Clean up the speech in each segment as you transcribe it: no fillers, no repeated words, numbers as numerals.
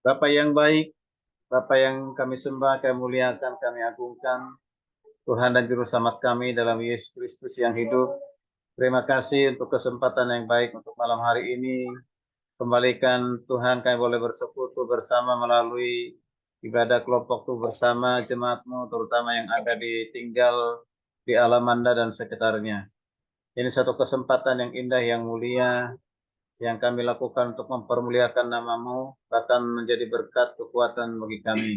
Bapa yang baik, Bapa yang kami sembah, kami muliakan, kami agungkan, Tuhan dan Juru Selamat kami dalam Yesus Kristus yang hidup. Terima kasih untuk kesempatan yang baik untuk malam hari ini. Kembalikan Tuhan kami boleh bersekutu bersama melalui ibadah kelompok tuh bersama jemaat-Mu, terutama yang ada tinggal di Alamanda dan sekitarnya. Ini satu kesempatan yang indah, yang mulia, yang kami lakukan untuk mempermuliakan nama-Mu, bahkan menjadi berkat kekuatan bagi kami.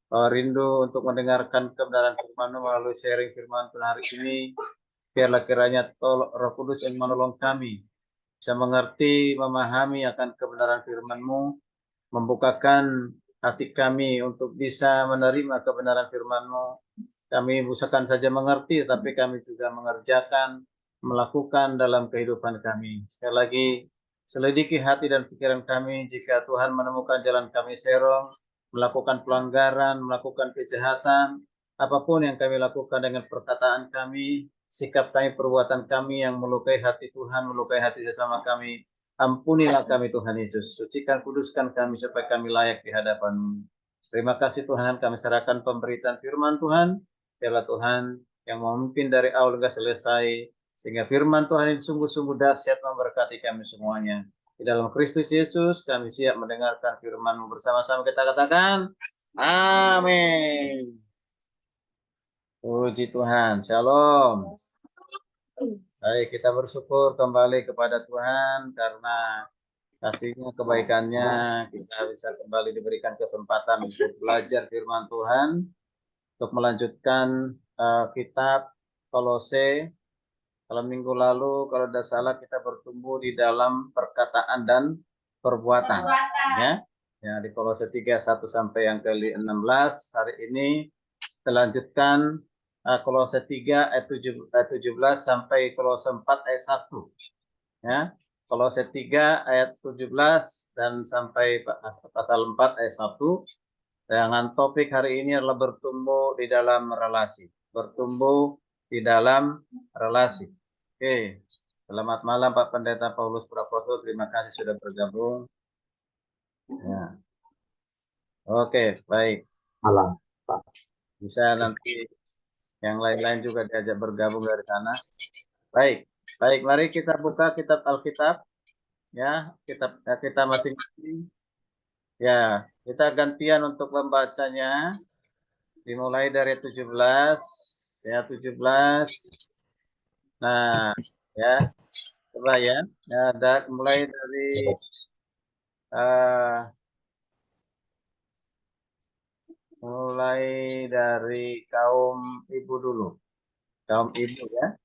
Rindu untuk mendengarkan kebenaran firman-Mu melalui sharing firman Tuhan hari ini. Biarlah kiranya Roh Kudus yang menolong kami bisa mengerti, memahami akan kebenaran firman-Mu, membukakan hati kami untuk bisa menerima kebenaran firman-Mu. Kami bukan saja mengerti, tapi kami juga mengerjakan, melakukan dalam kehidupan kami. Sekali lagi, selidiki hati dan pikiran kami jika Tuhan menemukan jalan kami serong, melakukan pelanggaran, melakukan kejahatan, apapun yang kami lakukan dengan perkataan kami, sikap kami, perbuatan kami yang melukai hati Tuhan, melukai hati sesama kami, ampunilah kami Tuhan Yesus, sucikan, kuduskan kami supaya kami layak di hadapan-Mu. Terima kasih Tuhan, kami serahkan pemberitaan firman Tuhan, biarlah Tuhan yang memimpin dari awal hingga selesai, sehingga firman Tuhan ini sungguh-sungguh dahsyat memberkati kami semuanya. Di dalam Kristus Yesus, kami siap mendengarkan firman-Mu bersama-sama. Kita katakan, amin. Puji Tuhan, shalom. Baik, kita bersyukur kembali kepada Tuhan karena kasih-Nya, kebaikan-Nya, kita bisa kembali diberikan kesempatan untuk belajar firman Tuhan, untuk melanjutkan kitab Kolose. Kalau minggu lalu, kalau tidak salah, kita bertumbuh di dalam perkataan dan perbuatan. Ya, di Kolose 3, 1 sampai yang ke-16. Hari ini kita lanjutkan Kolose 3 ayat 17 sampai Kolose 4 ayat 1. Ya, Kolose 3 ayat 17 dan sampai pasal 4 ayat 1. Dengan topik hari ini adalah bertumbuh di dalam relasi. Bertumbuh di dalam relasi. Oke, selamat malam Pak Pendeta Paulus Praposo. Terima kasih sudah bergabung. Ya. Oke, baik. Malam, Pak. Bisa nanti yang lain-lain juga diajak bergabung dari sana. Baik, baik. Mari kita buka kitab Alkitab. Ya, kita masing-masing. Ya, kita gantian untuk membacanya. Dimulai dari 17, ya 17. Nah, ya, coba ya. Mulai dari kaum ibu dulu. Kaum ibu ya.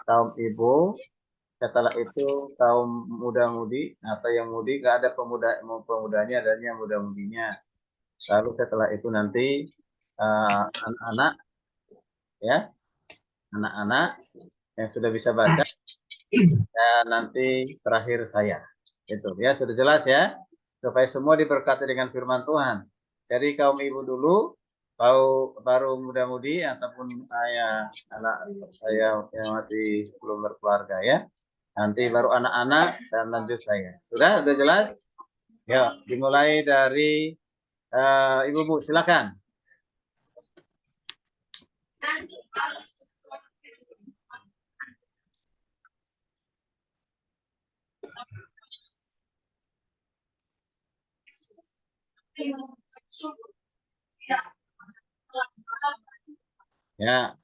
Kaum ibu. Setelah itu kaum muda-mudi atau yang mudi, nggak ada pemudanya, adanya muda-mudinya. Lalu setelah itu nanti anak-anak, ya, anak-anak yang sudah bisa baca, dan nanti terakhir saya. Itu ya, sudah jelas ya, supaya semua diberkati dengan firman Tuhan. Jadi kaum ibu dulu, baru muda-mudi ataupun anak saya yang masih belum berkeluarga ya. Nanti baru anak-anak dan lanjut saya. Sudah jelas? Ya, dimulai dari Ibu-Bu, silakan. Ya.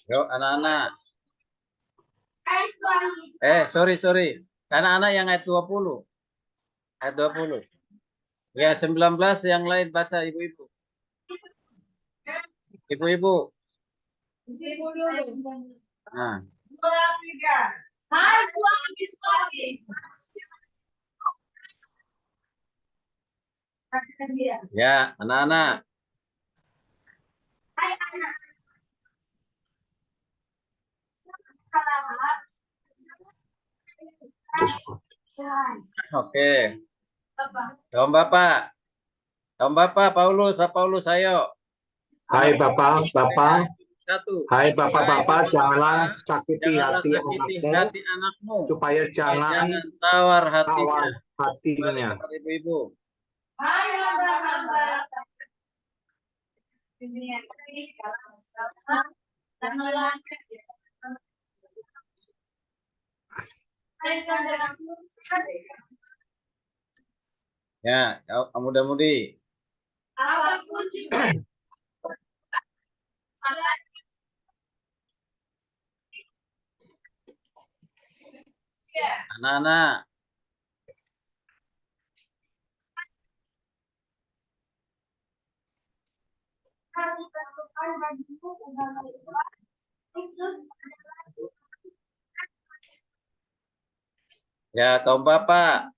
Yuk, anak-anak. Sorry. Anak-anak yang ayat 20. Ayat 20. Ya, 19 yang lain baca ibu-ibu. Ibu-ibu. Ibu dulu. Nah. Ya, anak-anak. Oke. Om Bapak Paulus, ayo. Hai Bapak. Satu. Hai bapak-bapak, janganlah sakiti Janganlah hati sakiti anakmu, hati anakmu. supaya jangan tawar tawar hatinya. hatinya. Kepada ibu-ibu. Ya, mudah-mudi. Anak-anak. Ya, kaum bapak,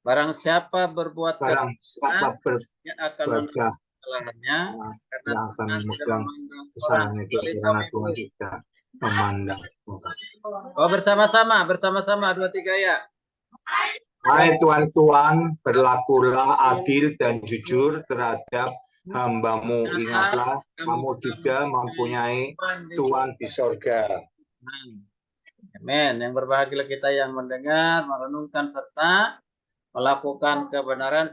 barang siapa berbuat Barang siapa yang akan berbuat kesalahannya, karena yang akan Tuhan tidak memegang memandang orang. kesalahan itu Kecuali karena Bapak Tuhan Ibu. tidak memandang orang. Oh, bersama-sama, 2, 3 ya. Hai tuan-tuan, berlakulah adil dan jujur terhadap hamba-Mu. Ingatlah, kamu juga mempunyai Tuhan di sorga. Amin. Yang berbahagia kita yang mendengar, merenungkan serta melakukan kebenaran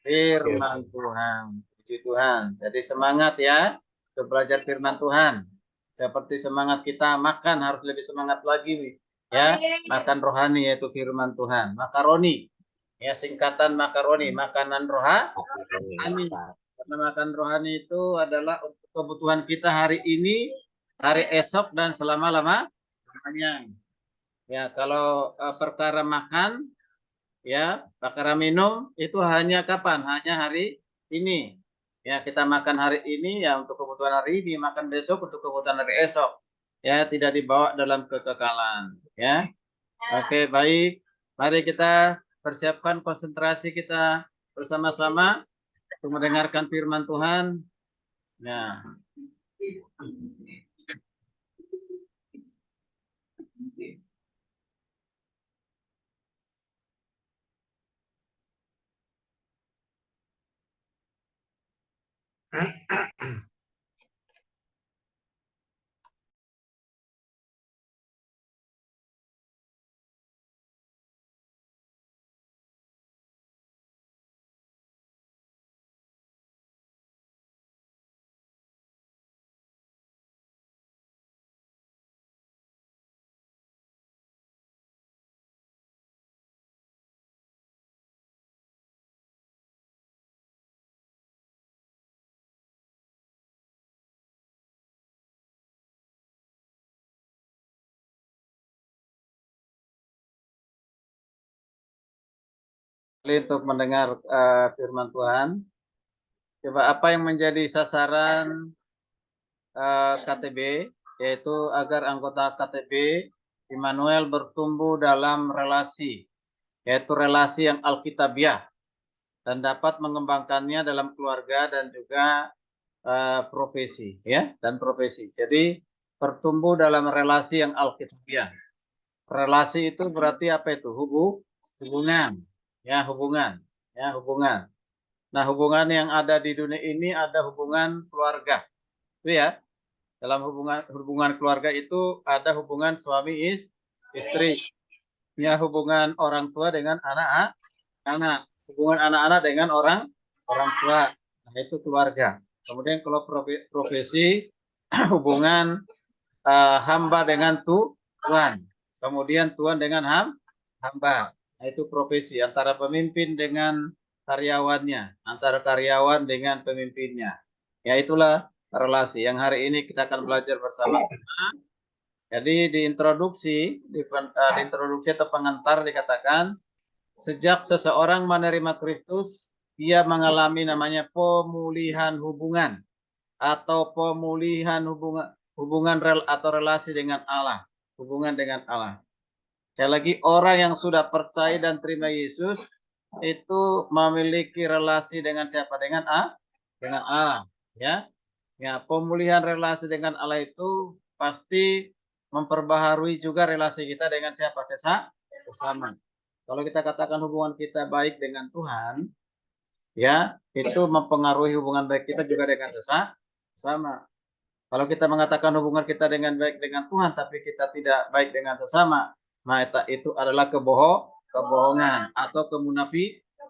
firman Tuhan. Puji Tuhan. Jadi semangat ya untuk belajar firman Tuhan. Seperti semangat kita makan harus lebih semangat lagi ya. Makan rohani yaitu firman Tuhan. Makaroni. Ya, singkatan makaroni, makanan rohani. Karena makan rohani itu adalah untuk kebutuhan kita hari ini, hari esok dan selama-lamanya. Ya, kalau perkara makan, ya, perkara minum itu hanya kapan? Hanya hari ini. Ya, kita makan hari ini ya untuk kebutuhan hari ini, makan besok untuk kebutuhan hari esok. Ya, tidak dibawa dalam kekekalan. Ya, oke, baik. Mari kita persiapkan konsentrasi kita bersama-sama untuk mendengarkan firman Tuhan. Ya. Untuk mendengar firman Tuhan. Coba apa yang menjadi sasaran KTB, yaitu agar anggota KTB Immanuel bertumbuh dalam relasi, yaitu relasi yang alkitabiah, dan dapat mengembangkannya dalam keluarga dan juga profesi, ya, dan profesi. Jadi bertumbuh dalam relasi yang alkitabiah. Relasi itu berarti apa itu? Hubungan, ya, hubungan, ya, hubungan. Nah, hubungan yang ada di dunia ini ada hubungan keluarga, itu ya. Dalam hubungan keluarga itu ada hubungan suami istri, ya, hubungan orang tua dengan anak-anak, hubungan anak-anak dengan orang tua. Nah, itu keluarga. Kemudian kalau profesi hubungan hamba dengan Tuhan. Kemudian Tuhan dengan hamba. Nah, itu profesi antara pemimpin dengan karyawannya, antara karyawan dengan pemimpinnya. Ya, itulah relasi yang hari ini kita akan belajar bersama-sama. Jadi di introduksi atau pengantar dikatakan sejak seseorang menerima Kristus, dia mengalami namanya pemulihan hubungan atau pemulihan hubungan atau relasi dengan Allah, hubungan dengan Allah. Sekali lagi, orang yang sudah percaya dan terima Yesus itu memiliki relasi dengan siapa? Dengan Allah, ya. Ya, pemulihan relasi dengan Allah itu pasti memperbaharui juga relasi kita dengan siapa? Sesama. Kalau kita katakan hubungan kita baik dengan Tuhan, ya, itu mempengaruhi hubungan baik kita juga dengan sesama. Kalau kita mengatakan hubungan kita dengan baik dengan Tuhan, tapi kita tidak baik dengan sesama, maka itu adalah kebohongan atau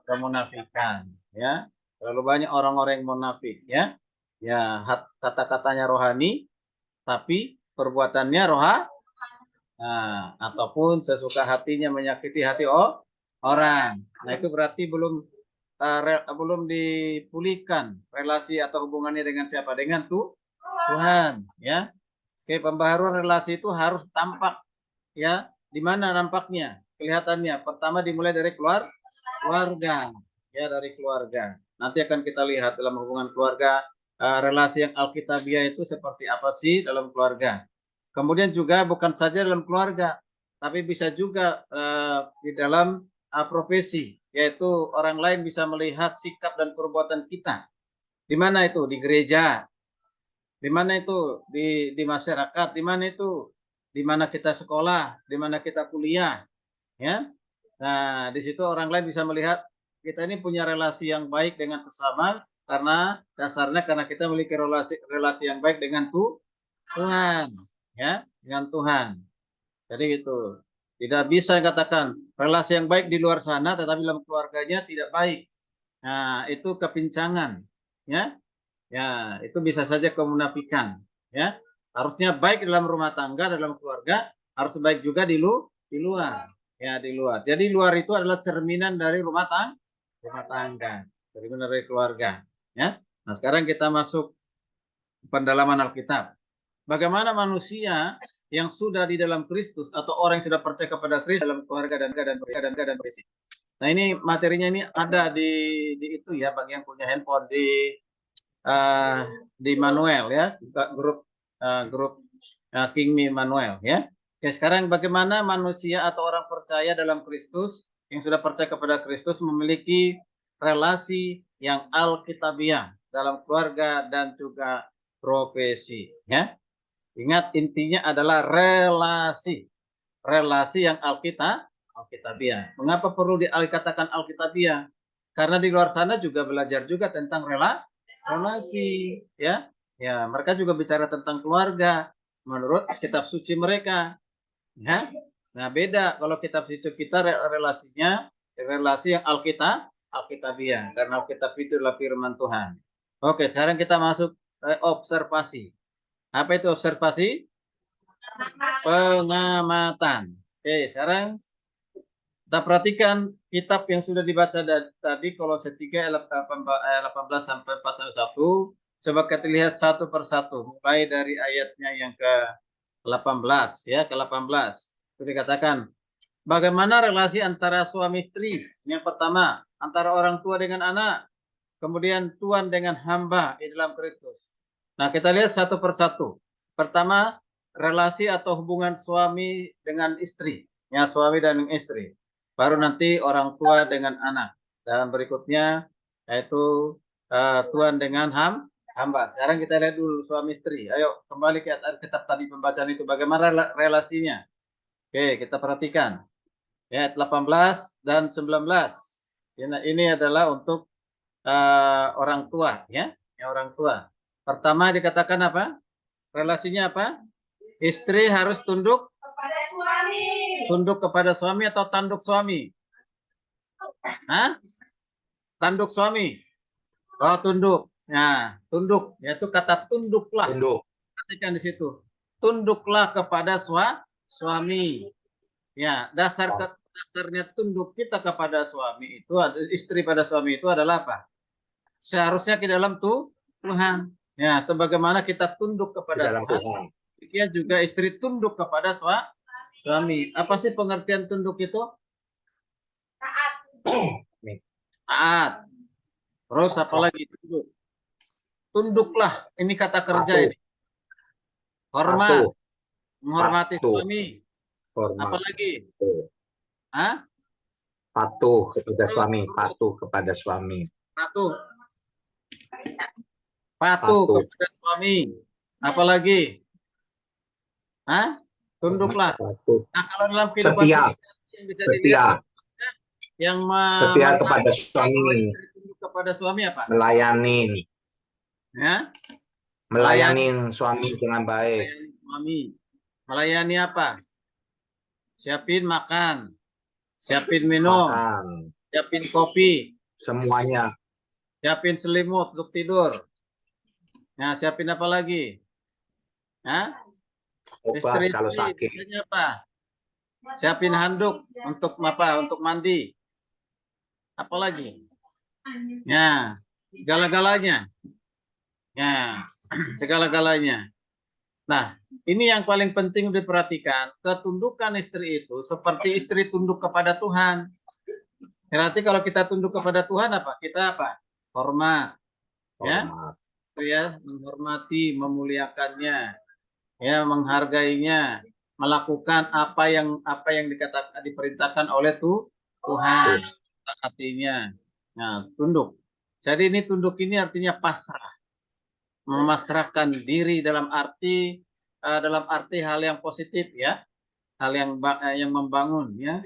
kemunafikan. Ya, terlalu banyak orang-orang yang munafik. Ya, kata-katanya rohani, tapi perbuatannya ataupun sesuka hatinya menyakiti hati orang. Nah, itu berarti belum dipulihkan relasi atau hubungannya dengan siapa? Dengan Tuhan, ya. Oke, pembaharuan relasi itu harus tampak, ya. Di mana nampaknya? Kelihatannya. Pertama dimulai dari keluarga, ya, dari keluarga. Nanti akan kita lihat dalam hubungan keluarga, relasi yang alkitabiah itu seperti apa sih dalam keluarga. Kemudian juga bukan saja dalam keluarga, tapi bisa juga di dalam profesi, yaitu orang lain bisa melihat sikap dan perbuatan kita. Di mana itu? Di gereja. Di mana itu? Di masyarakat. Di mana itu? Di mana kita sekolah, di mana kita kuliah, ya. Nah, di situ orang lain bisa melihat kita ini punya relasi yang baik dengan sesama karena dasarnya karena kita memiliki relasi yang baik dengan Tuhan, ya, dengan Tuhan. Jadi gitu. Tidak bisa katakan relasi yang baik di luar sana tetapi dalam keluarganya tidak baik. Nah, itu kepincangan, ya. Ya, itu bisa saja kemunafikan, ya. Harusnya baik dalam rumah tangga, dalam keluarga, harus baik juga di luar. Ya, di luar. Jadi luar itu adalah cerminan dari rumah tangga, cerminan dari keluarga, ya. Nah, sekarang kita masuk pendalaman Alkitab. Bagaimana manusia yang sudah di dalam Kristus atau orang yang sudah percaya kepada Kristus dalam keluarga dan prinsip. Nah, ini materinya ini ada di itu ya, bagi yang punya handphone di Manuel, ya, grup King Manuel, ya. Oke, sekarang bagaimana manusia atau orang percaya dalam Kristus yang sudah percaya kepada Kristus memiliki relasi yang alkitabiah dalam keluarga dan juga profesi, ya. Ingat, intinya adalah relasi yang alkitabiah. Mengapa perlu dikatakan alkitabiah? Karena di luar sana juga belajar juga tentang relasi, ya. Ya, mereka juga bicara tentang keluarga menurut kitab suci mereka, ya. Nah, beda kalau kitab suci kita relasinya relasi yang alkitabiah karena Alkitab itu adalah firman Tuhan. Oke, sekarang kita masuk observasi. Apa itu observasi? Pengamatan. Oke, sekarang kita perhatikan kitab yang sudah dibaca tadi, Kolose 3 ayat 18 sampai pasal 1. Coba kita lihat satu persatu, mulai dari ayatnya yang ke-18, ya, ke-18. Itu dikatakan, bagaimana relasi antara suami istri? Yang pertama, antara orang tua dengan anak. Kemudian Tuhan dengan hamba di dalam Kristus. Nah, kita lihat satu persatu. Pertama, relasi atau hubungan suami dengan istri. Ya, suami dan istri. Baru nanti orang tua dengan anak. Dan berikutnya yaitu Tuhan dengan hamba. Sekarang kita lihat dulu suami istri. Ayo kembali ke kitab tadi pembacaan itu. Bagaimana relasinya? Oke, kita perhatikan. Ya, 18 dan 19. Ini adalah untuk orang tua, ya, orang tua. Pertama dikatakan apa? Relasinya apa? Istri harus tunduk kepada suami. Tunduk kepada suami atau tanduk suami? Hah? Tanduk suami. Oh, tunduk. Nah, tunduk, yaitu kata tunduklah. Tunduk. Perhatikan di situ. Tunduklah kepada suami. Ya, dasarnya tunduk kita kepada suami itu, istri pada suami itu adalah apa? Seharusnya ke dalam Tuhan. Ya, sebagaimana kita tunduk kepada Tuhan, demikian juga istri tunduk kepada suami. Apa sih pengertian tunduk itu? Taat. Terus apa lagi tunduk? Tunduklah, ini kata kerja ini. Hormat, menghormati suami. Apa lagi? Hah? Patuh kepada suami, patuh kepada suami. Patuh kepada suami. Apa lagi? Hah? Tunduklah. Nah, kalau dalam kehidupan yang bisa dilihat yang setia kepada suami. Tunduk kepada suami apa? Melayani. Ya? Melayani suami dengan baik. Melayani suami. Melayani apa? Siapin makan, siapin minum, Makan. siapin kopi, Semuanya. siapin selimut untuk tidur. Nah, siapin apa lagi? Hah? Obat kalau Istri-istri, sakit. biasanya apa? Siapin handuk untuk apa? Untuk mandi. Apa lagi? Ya, segala-galanya. Ya, segala-galanya. Nah, ini yang paling penting diperhatikan. Ketundukan istri itu seperti istri tunduk kepada Tuhan. Berarti kalau kita tunduk kepada Tuhan apa? Kita apa? Hormat, ya, Hormat. itu ya, menghormati, memuliakannya, ya, menghargainya, melakukan apa yang dikatakan diperintahkan oleh Tuhan, taatinya. Nah, tunduk. Jadi ini tunduk ini artinya pasrah, memasrahkan diri dalam arti hal yang positif, ya, hal yang membangun, ya.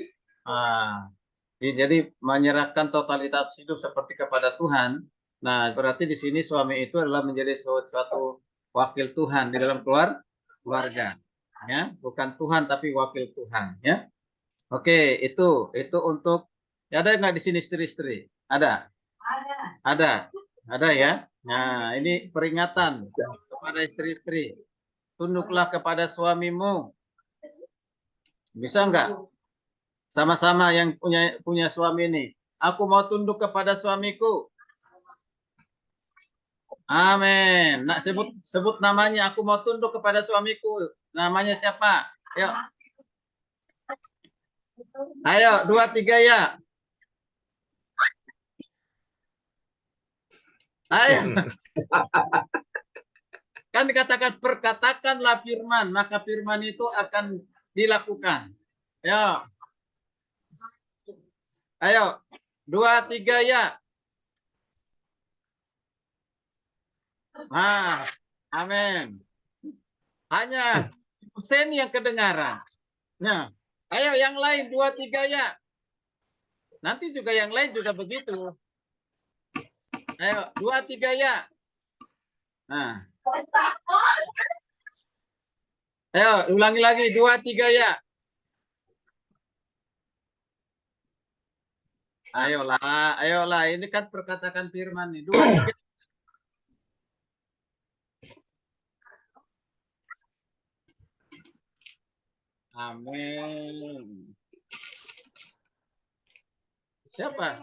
Jadi menyerahkan totalitas hidup seperti kepada Tuhan. Nah, berarti di sini suami itu adalah menjadi suatu wakil Tuhan di dalam keluarga, ya, bukan Tuhan tapi wakil Tuhan, ya. Oke, itu untuk, ya, ada nggak di sini istri-istri? Ada, ada ya. Nah, ini peringatan kepada istri-istri. Tunduklah kepada suamimu. Bisa nggak? Sama-sama yang punya suami ini. Aku mau tunduk kepada suamiku. Amin. Nak sebut namanya. Aku mau tunduk kepada suamiku. Namanya siapa? Ayo. Ayo, 2, 3 ya. Ayo. Kan dikatakan perkatakanlah firman, maka firman itu akan dilakukan. Ayo. Ayo. 2, 3 ya. Amin. Hanya Hussein yang kedengaran. Nah, ayo yang lain 2, 3 ya. Nanti juga yang lain juga begitu. Ayo 2, 3 ya. Nah. Ayo ulangi lagi 2, 3 ya. Ayolah. Ini kan perkataan firman nih. 2, 3. Amin. Siapa?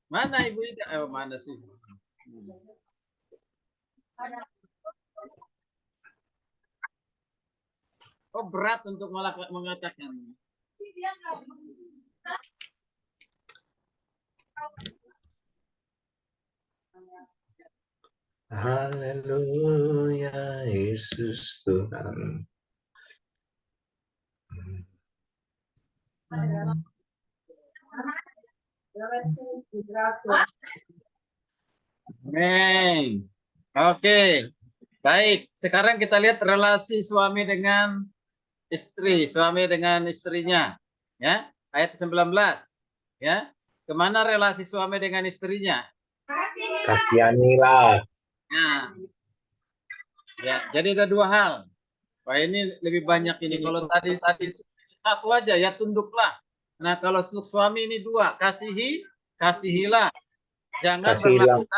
Mana Ibu Ida? Mana sih? Oh, berat untuk mengatakan. Haleluya, Yesus Tuhan. Amin. Oke. Baik, sekarang kita lihat relasi suami dengan istri, suami dengan istrinya. Ya, ayat 19. Ya. Kemana relasi suami dengan istrinya? Kasihanilah. Ya, jadi ada 2 hal. Wah, ini lebih banyak ini. Kalau tadi satu aja ya, tunduklah. Nah, kalau suami ini 2, kasihilah. Jangan berlaku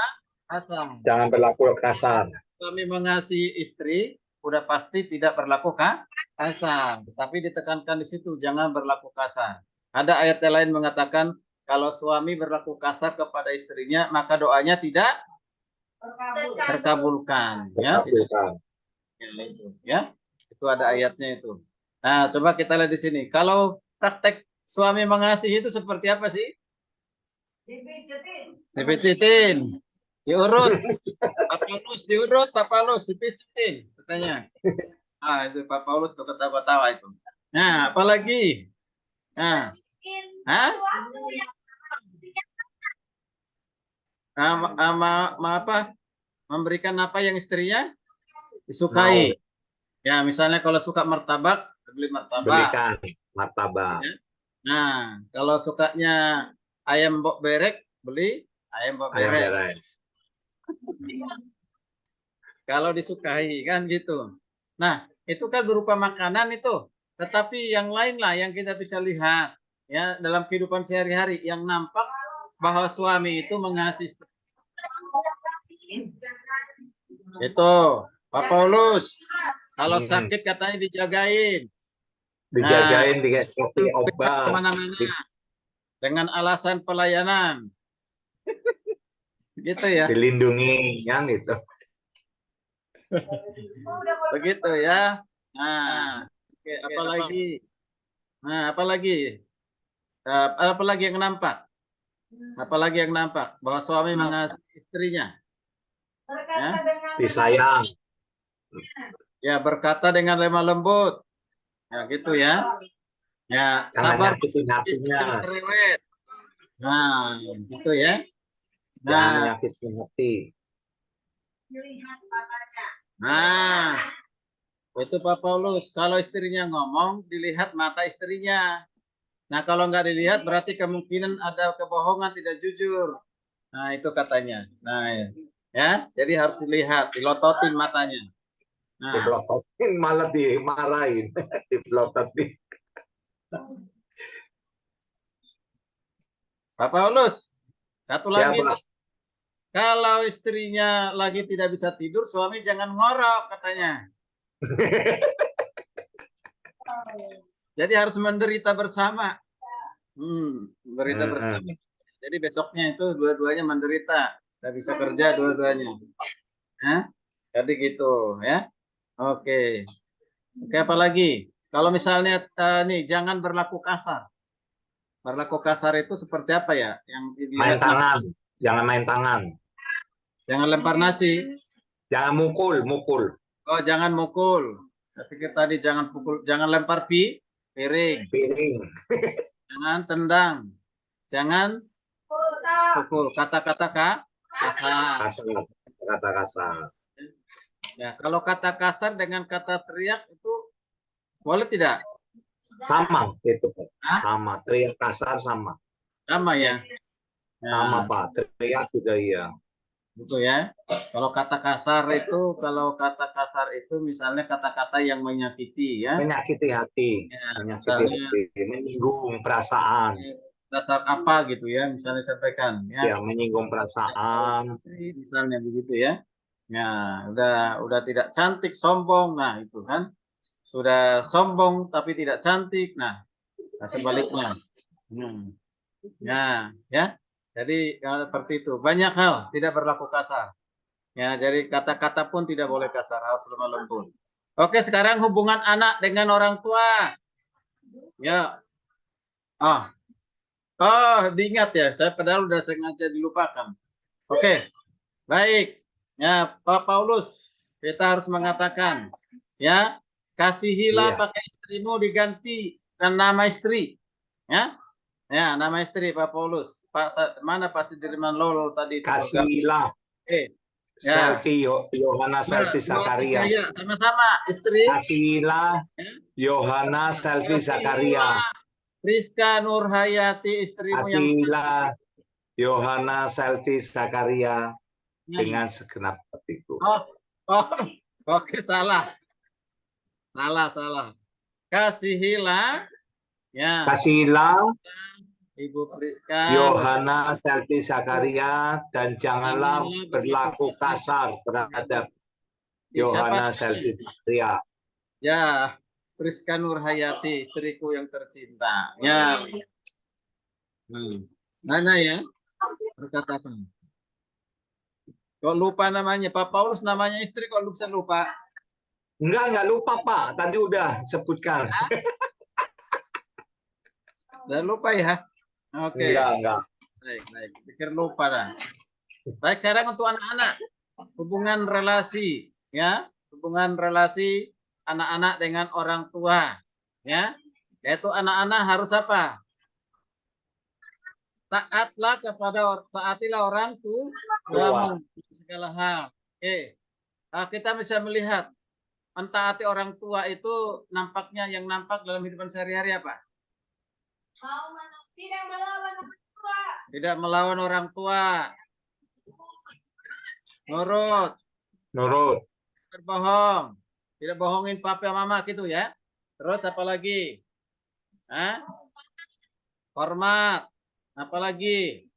kasar. Jangan berlaku kasar. Suami mengasihi istri, udah pasti tidak berlaku kasar. Tapi ditekankan di situ, jangan berlaku kasar. Ada ayat yang lain mengatakan, kalau suami berlaku kasar kepada istrinya, maka doanya tidak terkabulkan. Ya, ya, itu ada ayatnya itu. Nah, coba kita lihat di sini. Kalau praktek suami mengasihi itu seperti apa sih? Dipijitin. Diurut. Pak Paulus diurut, Pak Paulus dipijitin. Katanya. Itu Pak Paulus tuh ketawa-ketawa itu. Nah, apalagi? Nah. Apa? Memberikan apa yang istrinya disukai. Ya, misalnya kalau suka martabak, beli martabak. Belikan martabak. Ya. Nah, kalau sukanya ayam bok berek, beli ayam bok Ayam berek. berek. Kalau disukai kan gitu. Nah, itu kan berupa makanan itu. Tetapi yang lain lah yang kita bisa lihat ya dalam kehidupan sehari-hari yang nampak bahwa suami itu mengasihi istri. Itu Pak Paulus. Kalau sakit katanya dijagain. Dijagain, dikasih obat, Kemana-mana dengan alasan pelayanan. Gitu ya. dilindungi, yang gitu. Begitu ya. Nah, oke, apalagi? Nah, apalagi? Apalagi yang nampak? Apalagi yang nampak bahwa suami mengasihi istrinya? Ya, Disayang. ya berkata dengan lemah lembut. Ya, gitu ya. Ya, Jangan sabar nyakitin hatinya. yang cerewet. Nah, gitu ya. Jangan Nah, menyakitkan hati. nah, itu Pak Paulus. Kalau istrinya ngomong, dilihat mata istrinya. Nah, kalau nggak dilihat, berarti kemungkinan ada kebohongan, tidak jujur. Nah, itu katanya. Nah, ya, jadi harus dilihat, dilototin matanya. Nah, Dipelototin malah dimarahin. Dipelototin. Pak Paulus, satu Ya, lagi. Pak. Kalau istrinya lagi tidak bisa tidur, suami jangan ngorok katanya. Jadi harus menderita bersama. Menderita bersama. Jadi besoknya itu dua-duanya menderita. Tidak bisa kerja dua-duanya. Hah? Jadi gitu ya. Oke. Oke, apa lagi? Kalau misalnya nih jangan berlaku kasar. Berlaku kasar itu seperti apa ya? Yang Main dilihat tangan. Jangan main tangan. jangan lempar nasi. Jangan mukul. Oh, jangan mukul. Saya pikir tadi jangan pukul, jangan lempar piring. Piring. Jangan tendang. Jangan pukul. Kata-kata kasar. Kasar. Kata kasar. Ya, kalau kata kasar dengan kata teriak itu boleh tidak? Sama itu, Pak. Hah? Sama. Teriak kasar sama. Sama ya. Sama, Nah, Pak. Teriak juga iya. gitu ya. Kalau kata kasar itu misalnya kata-kata yang menyakiti ya. Menyakiti hati. Ya, Menyakiti misalnya hati. Menyinggung perasaan. dasar apa gitu ya, misalnya sampaikan ya. Ya, menyinggung perasaan. Misalnya begitu ya. Ya, udah tidak cantik, sombong. Nah, itu kan. Sudah sombong tapi tidak cantik. Nah, sebaliknya. Ya, ya. Jadi seperti itu. Banyak hal tidak berlaku kasar. Ya, jadi kata-kata pun tidak boleh kasar, harus lemah lembut. Oke, sekarang hubungan anak dengan orang tua. Ya. Diingat ya. Saya padahal udah sengaja dilupakan. Oke. Baik. Ya, Pak Paulus, kita harus mengatakan, ya, kasihilah Iya. pakai istrimu diganti dan nama istri. Ya. Ya, nama istri Pak Paulus. Mana Pak Sidirman Lolo tadi itu? Kasihilah. Ya. Selfie Yohana Selfie Zakaria. Sama-sama istri. Kasihilah Yohana Selfie Zakaria. Rizka Nurhayati istrimu yang Kasihilah Yohana Selfie Zakaria dengan segenap hatiku. Oke, salah. Kasihilah ya. Kasihilah Ibu Priska Yohana Selfie Zakaria dan janganlah berlaku kasar terhadap Yohana Selfie Zakaria. Ya, Priska Nurhayati, istriku yang tercinta. Ya. Mana ya? Perkataan. Kok lupa namanya? Pak Paulus namanya istri kok bisa lupa? Enggak lupa, Pak. Tadi udah sebutkan. Udah lupa ya? Oke. Enggak. Baik. Pikir lupa dah. Baik, sekarang untuk anak-anak. Hubungan relasi, ya. Hubungan relasi anak-anak dengan orang tua, ya. Yaitu anak-anak harus apa? Taatilah orang tua segala hal. Kita bisa melihat mentaati orang tua itu nampaknya yang nampak dalam kehidupan sehari-hari apa? Tidak melawan orang tua. Tidak melawan orang tua. Nurut. Nurut. Berbohong. Tidak bohongin papa mama gitu ya. Terus apa lagi? Hah? Hormat. Apa lagi?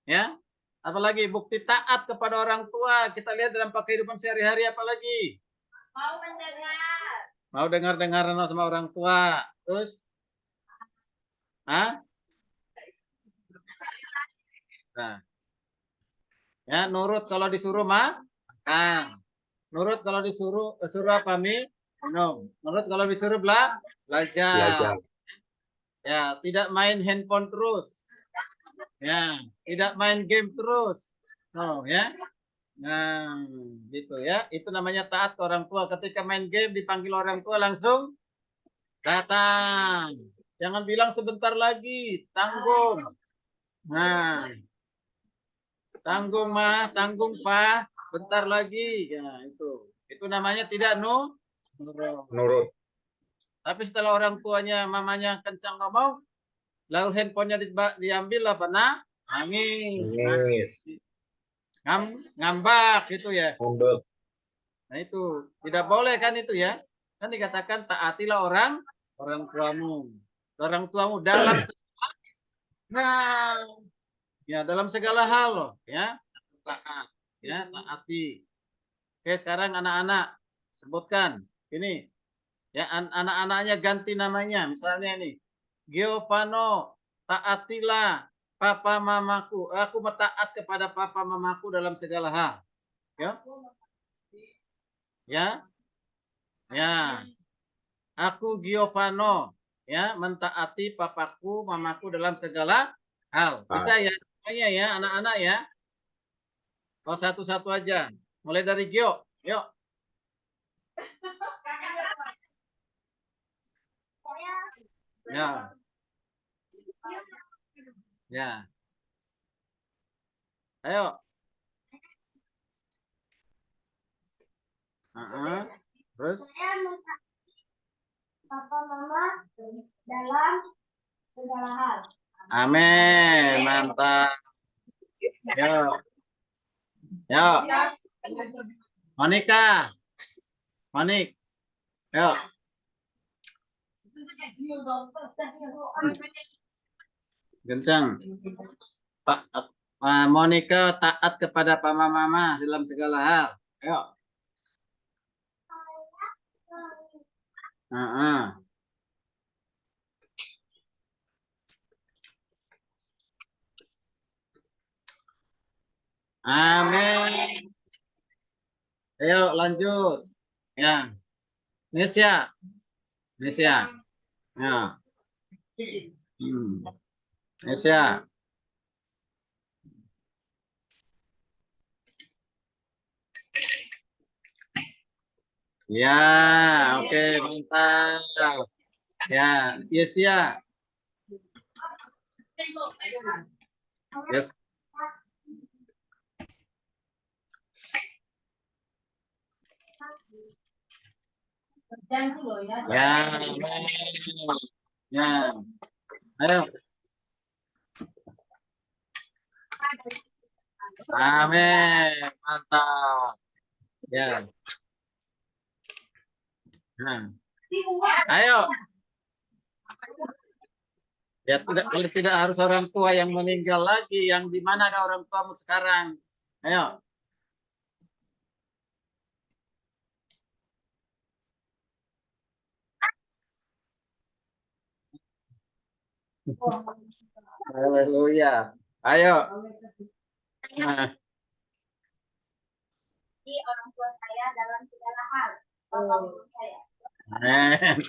Ya? Apalagi bukti taat kepada orang tua. Kita lihat dalam kehidupan sehari-hari apalagi. Mau mendengar. Mau dengar-dengar sama orang tua. Terus? Hah? Nah. Ya, nurut kalau disuruh makan. Nurut kalau disuruh apa minum. Nurut kalau disuruh belajar. Belajar. Ya, tidak main handphone terus. Ya, tidak main game terus. Oh, ya. Nah, gitu ya. Itu namanya taat ke orang tua. Ketika main game dipanggil orang tua langsung datang. Jangan bilang sebentar lagi, tanggung. Nah, tanggung mah, tanggung pak, bentar lagi. Ya, itu. Itu namanya tidak nurut. Nurut. Tapi setelah orang tuanya, mamanya kencang ngomong, lalu handphonenya diambil apa? Nangis. Nangis. Ngambak gitu ya. Ngambek. Nah itu tidak boleh kan itu ya. Kan dikatakan taatilah orang tuamu. Orang tuamu dalam dalam segala hal loh ya. Taat ya, taati. Oke, sekarang anak-anak sebutkan ini ya, anak-anaknya ganti namanya. Misalnya ini Giovanni, taatilah papa mamaku. Aku taat kepada papa mamaku dalam segala hal. Ya. Ya. Ya. Aku Giovanni, ya, mentaati papaku, mamaku dalam segala hal. Bisa ya semuanya ya, anak-anak ya. Oh, satu-satu aja. Mulai dari Gio. Yuk. Ya. Ya. Ayo. Terus? Papa mama dalam segala hal. Amin. Mantap. Yuk. Yuk. Monica. Monik. Yuk. Kencang. Pak Monica taat kepada papa mama dalam segala hal. Ayo. Amin. Ayo lanjut. Ya. Nesya. Nesya. Ya. Nesya. Ya, oke, mantap. Ya, yes ya. Yes. Ya, ya. Ayo. Amin, mantap. Ya. Nah. Ayo. Ya tidak harus orang tua yang meninggal lagi, yang di mana ada orang tuamu sekarang. Ayo. Haleluya. Ayo. Nah. Orang tua saya dalam segala hal. Papa ibu saya. Amin.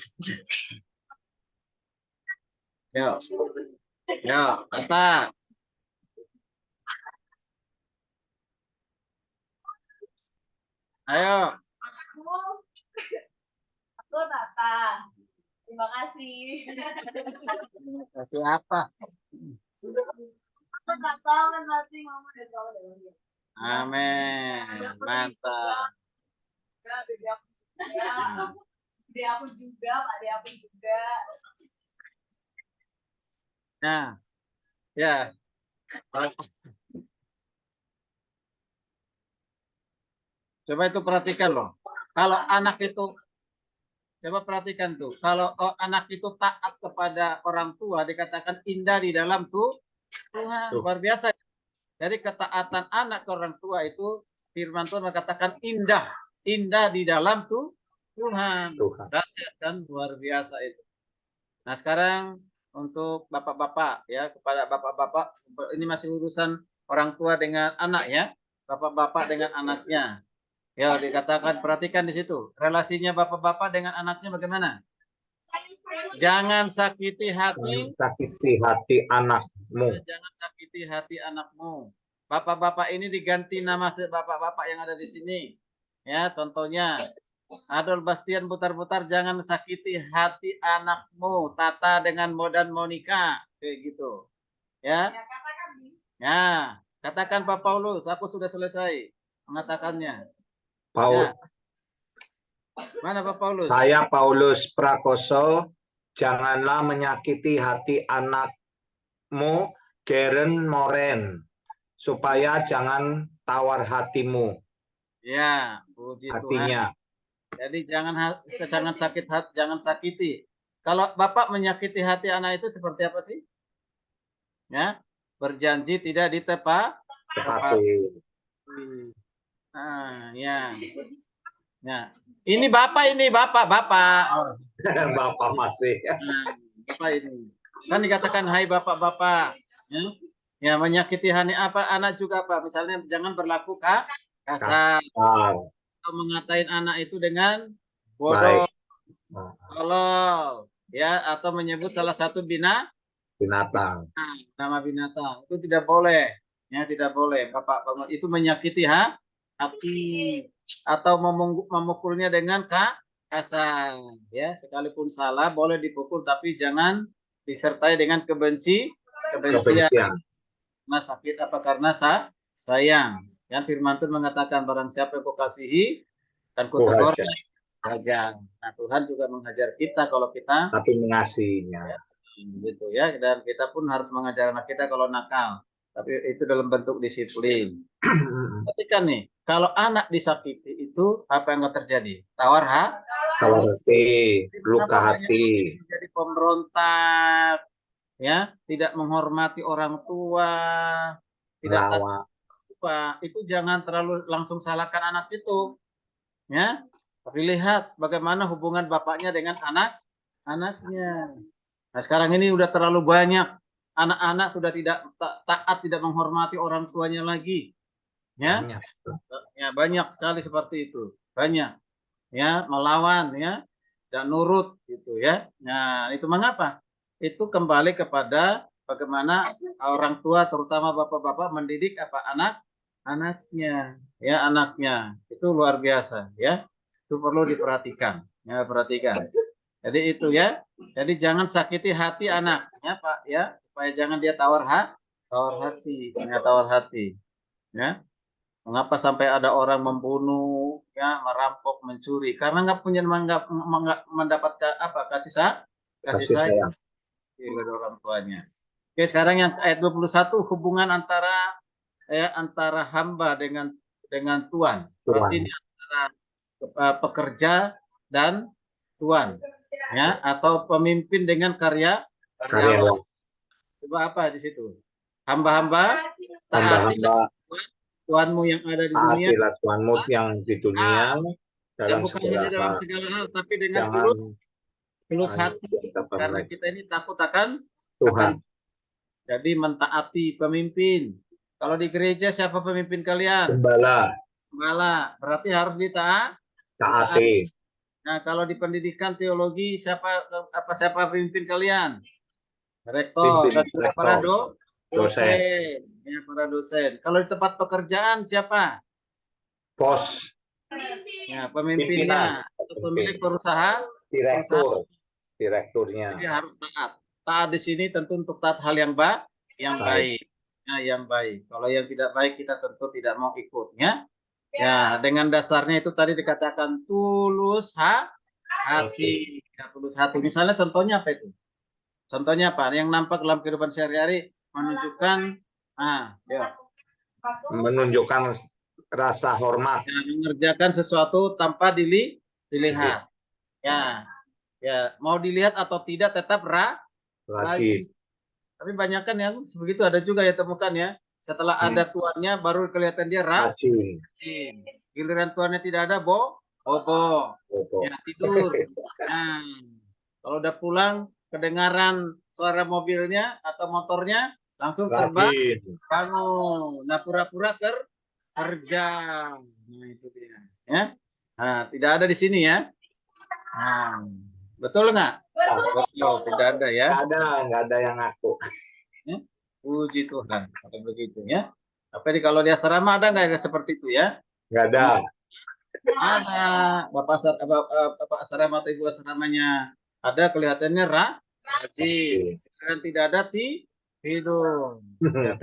Yuk. Yuk, Tata. Ayo. Aku Tata. Terima kasih. Kasih apa? Aku nggak tahu kan nanti mama udah tahu dalam dia. Amin. Mantap. Dia aku juga, Pak dia aku juga. Nah, ya. Coba itu perhatikan loh. Kalau anak itu, coba perhatikan tuh. Kalau anak itu taat kepada orang tua, dikatakan indah di dalam Tuhan. Tuh. Luar biasa. Jadi ketaatan anak ke orang tua itu, firman Tuhan mengatakan indah. Indah di dalam Tuhan. Tuhan. Dahsyat dan luar biasa itu. Nah sekarang untuk bapak-bapak ya, kepada bapak-bapak, ini masih urusan orang tua dengan anak ya. Bapak-bapak dengan anaknya. Ya, dikatakan perhatikan di situ. Relasinya bapak-bapak dengan anaknya bagaimana? Jangan sakiti hati. Sakiti hati anakmu. Jangan sakiti hati anakmu. Bapak-bapak ini diganti nama bapak-bapak yang ada di sini. Ya, contohnya Adol Bastian Putar-Putar, jangan sakiti hati anakmu. Tata dengan Modan Monica, kayak gitu. Ya. Ya, katakan Pak Paulus, aku sudah selesai mengatakannya. Paul, Ya. Mana Pak Paulus? saya Paulus Prakoso, janganlah menyakiti hati anakmu, Karen Moren, supaya jangan tawar hatimu. Ya, puji Hatinya. Tuhan. Jadi jangan sakit hati, jangan sakiti. Kalau Bapak menyakiti hati anak itu seperti apa sih? Ya, berjanji tidak Tepati. Ah, ya. Ya. Ini Bapak. Oh. Bapak masih. Nah, Bapak ini. Kan dikatakan hai Bapak-bapak. Ya. Ya, menyakiti hati apa anak juga Pak. Misalnya jangan berlaku kasar. Atau mengatain anak itu dengan bodoh, tolol, ya, atau menyebut salah satu binatang. Nama binatang. Itu tidak boleh. Ya, tidak boleh. Bapak bangun itu menyakiti hati atau memukulnya dengan kasar, ya, sekalipun salah boleh dipukul tapi jangan disertai dengan kebencian. Karena sakit apa karena sayang. Yang firman Tuhan mengatakan barang siapa yang kau kasihi dan kau tegur ajar. Nah, Tuhan juga mengajar kita kalau kita tapi mengasihinya. Ya, gitu ya, dan kita pun harus mengajar anak kita kalau nakal. Tapi itu dalam bentuk disiplin. Ketika nih, kalau anak disakiti itu apa yang akan terjadi? Tawar hati, luka hati. Jadi pemberontak, ya, tidak menghormati orang tua, tidak taat. Itu jangan terlalu langsung salahkan anak itu, ya. Tapi lihat bagaimana hubungan bapaknya dengan anaknya. Nah sekarang ini udah terlalu banyak anak-anak sudah tidak taat, tidak menghormati orang tuanya lagi, ya. Ya banyak sekali seperti itu, banyak, ya, melawan, ya, dan nurut gitu ya. Nah itu mengapa? Itu kembali kepada bagaimana orang tua terutama bapak-bapak mendidik apa anaknya, ya, anaknya itu luar biasa, ya, itu perlu diperhatikan, ya, perhatikan. Jadi itu ya, jadi jangan sakiti hati anaknya Pak, ya, supaya jangan dia tawar hati, ya. Mengapa sampai ada orang membunuh, ya, merampok, mencuri? Karena nggak mendapat kasih sayang dari orang tuanya. Oke, sekarang yang ayat 21 hubungan antara hamba dengan Tuhan. Berarti ini antara pekerja dan Tuhan, ya, atau pemimpin dengan karyawan. Coba apa di situ? Hamba-hamba Tuhanmu yang ada di dunia. Tuhanmu yang di dunia dalam segala hal, tapi dengan tulus hati. Karena kita ini takut akan Tuhan. Jadi mentaati pemimpin. Kalau di gereja siapa pemimpin kalian? Gembala. Berarti harus ditaati. Nah, kalau di pendidikan teologi siapa pemimpin kalian? Rektor dan juga para dosen. Ya, para dosen. Kalau di tempat pekerjaan siapa? Bos. Ya, pemimpinnya atau pemilik perusahaan, direkturnya. Jadi harus taat. Taat di sini tentu untuk taat hal yang baik. Ya, yang baik. Kalau yang tidak baik kita tentu tidak mau ikutnya. Ya, dengan dasarnya itu tadi dikatakan tulus hati. Ya, tulus hati. Misalnya contohnya apa itu? Contohnya apa? Yang nampak dalam kehidupan sehari-hari menunjukkan Yuk. Menunjukkan rasa hormat. Ya, mengerjakan sesuatu tanpa dilihat. Ya, ya, mau dilihat atau tidak tetap rajin. Rajin. Tapi banyak kan yang begitu, ada juga ya temukan ya. Setelah ada tuannya baru kelihatan dia Rajin. rajin. Giliran tuannya tidak ada, bobo. Ya, tidur. Nah, kalau udah pulang kedengaran suara mobilnya atau motornya langsung terbang Rajin. bangun. Nah, pura-pura kerja. Nah, itu dia. Ya. Nah, tidak ada di sini ya. Nah, betul nggak? Betul, tidak ada ya. Nggak ada yang ngaku. Ya. Puji Tuhan, kalau begitu ya. Tapi kalau di asrama ada nggak yang seperti itu ya? Nggak ada. Ada. Bapak asrama atau ibu asramanya ada, kelihatannya rajin. Dan tidak ada tidur. Ya.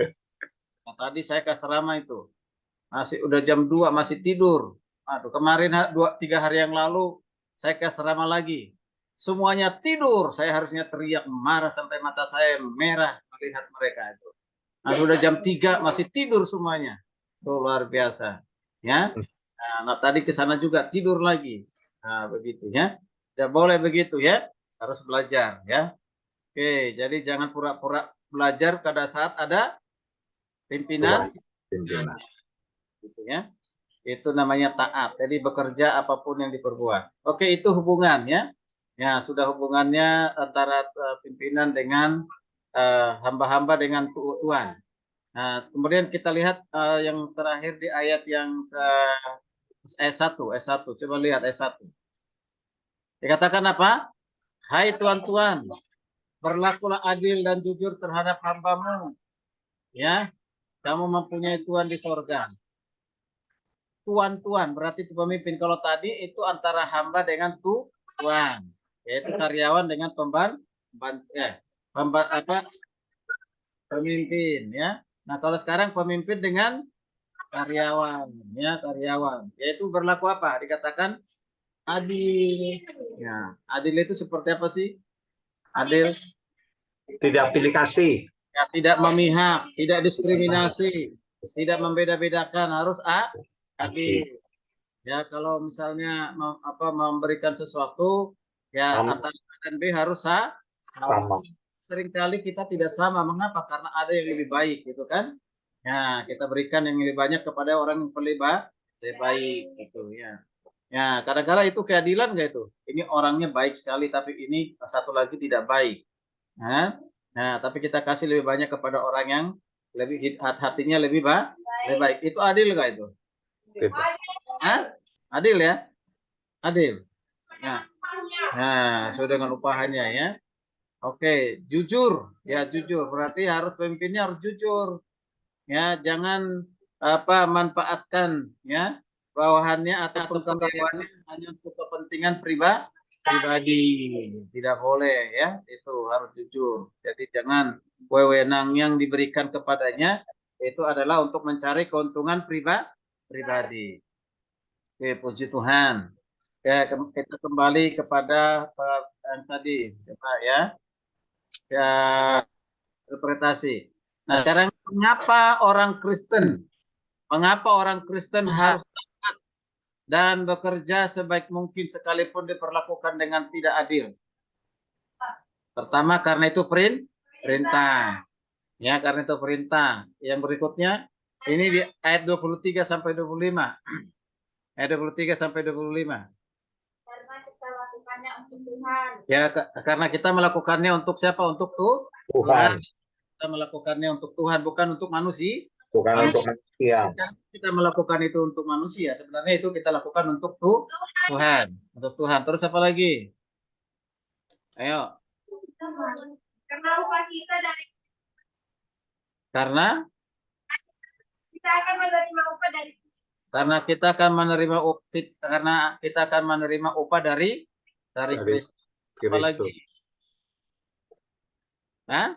Nah, tadi saya ke asrama itu. Masih udah jam 2 masih tidur. Aduh, kemarin 2-3 hari yang lalu saya ke asrama lagi. Semuanya tidur. Saya harusnya teriak marah sampai mata saya merah melihat mereka itu. Nah, sudah jam 3 masih tidur semuanya. Itu luar biasa. Ya. Nah, tadi ke sana juga tidur lagi. Nah, begitu ya. Tidak boleh begitu ya. Harus belajar ya. Oke, jadi jangan pura-pura belajar pada saat ada pimpinan. Gitu ya. Itu namanya taat. Jadi bekerja apapun yang diperbuat. Oke, itu hubungan ya. Ya, sudah hubungannya antara pimpinan dengan hamba-hamba dengan Tuhan. Nah, kemudian kita lihat yang terakhir di ayat yang ayat 1. Coba lihat ayat 1. Dikatakan apa? Hai tuan-tuan, berlakulah adil dan jujur terhadap hambamu. Ya, kamu mempunyai Tuhan di sorga. Tuan-tuan berarti itu pemimpin. Kalau tadi itu antara hamba dengan tuan, yaitu karyawan dengan pemimpin ya. Nah, kalau sekarang pemimpin dengan karyawan ya, karyawan. Yaitu berlaku apa? Dikatakan adil. Ya, adil itu seperti apa sih? Adil Tidak pilih kasih. ya, tidak memihak, tidak diskriminasi, tidak membeda-bedakan, harus adil. Ya, kalau misalnya memberikan sesuatu ya Sama. antara A dan B harus sama. Seringkali kita tidak sama. Mengapa? Karena ada yang lebih baik, gitu kan? Ya, kita berikan yang lebih banyak kepada orang yang lebih baik, gitu ya. Ya, kadang-kadang itu keadilan nggak itu? Ini orangnya baik sekali, tapi ini satu lagi tidak baik. Nah, tapi kita kasih lebih banyak kepada orang yang lebih hatinya lebih baik. Itu adil nggak itu? Adil ya? Adil. Nah, sesuai dengan upahnya ya. Oke, jujur. Ya, jujur. Berarti harus pemimpinnya harus jujur. Ya, jangan manfaatkan ya bawahannya atau karyawannya hanya untuk kepentingan pribadi. Tidak boleh ya. Itu harus jujur. Jadi jangan wewenang yang diberikan kepadanya itu adalah untuk mencari keuntungan pribadi. Oke, puji Tuhan. Ya, kita kembali kepada yang tadi, coba ya. Ya, interpretasi. Nah, sekarang mengapa orang Kristen harus taat dan bekerja sebaik mungkin sekalipun diperlakukan dengan tidak adil? Pertama, karena itu perintah. Ya, karena itu perintah. Yang berikutnya, ini di ayat 23 sampai 25. Ayat 23 sampai 25. Karena kita lakukannya untuk Tuhan. Ya, karena kita melakukannya untuk siapa? Untuk Tuhan. Kita melakukannya untuk Tuhan, bukan untuk manusia. Bukan untuk manusia. Kita melakukan itu untuk manusia. Sebenarnya itu kita lakukan untuk Tuhan. Untuk Tuhan. Terus apa lagi? Ayo. Karena upah kita dari Karena kita akan menerima upah dari karena kita akan menerima upah dari Kristus. Apa lagi? Hah?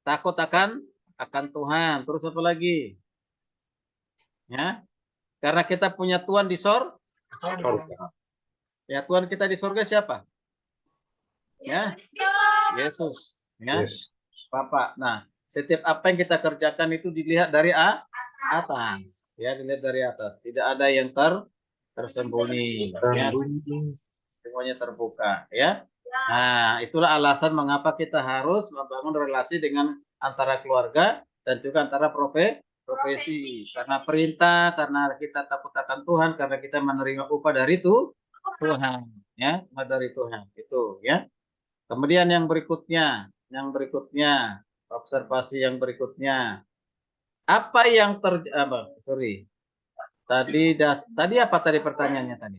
Takut akan Tuhan. Terus apa lagi? Ya. Karena kita punya Tuhan di sorga. Ya, Tuhan kita di sorga siapa? Ya. Yesus. Ya. Yes. Bapak. Nah, Setiap apa yang kita kerjakan itu dilihat dari atas, ya, dilihat dari atas. Tidak ada yang tersembunyi, ya, Sembunyi. semuanya terbuka, ya. Nah, itulah alasan mengapa kita harus membangun relasi dengan antara keluarga dan juga antara profesi. Karena perintah, karena kita takut akan Tuhan, karena kita menerima upah dari Tuhan, ya, upah dari Tuhan. Itu, ya. Kemudian yang berikutnya, observasi yang berikutnya. Apa yang sorry. Tadi apa tadi pertanyaannya tadi?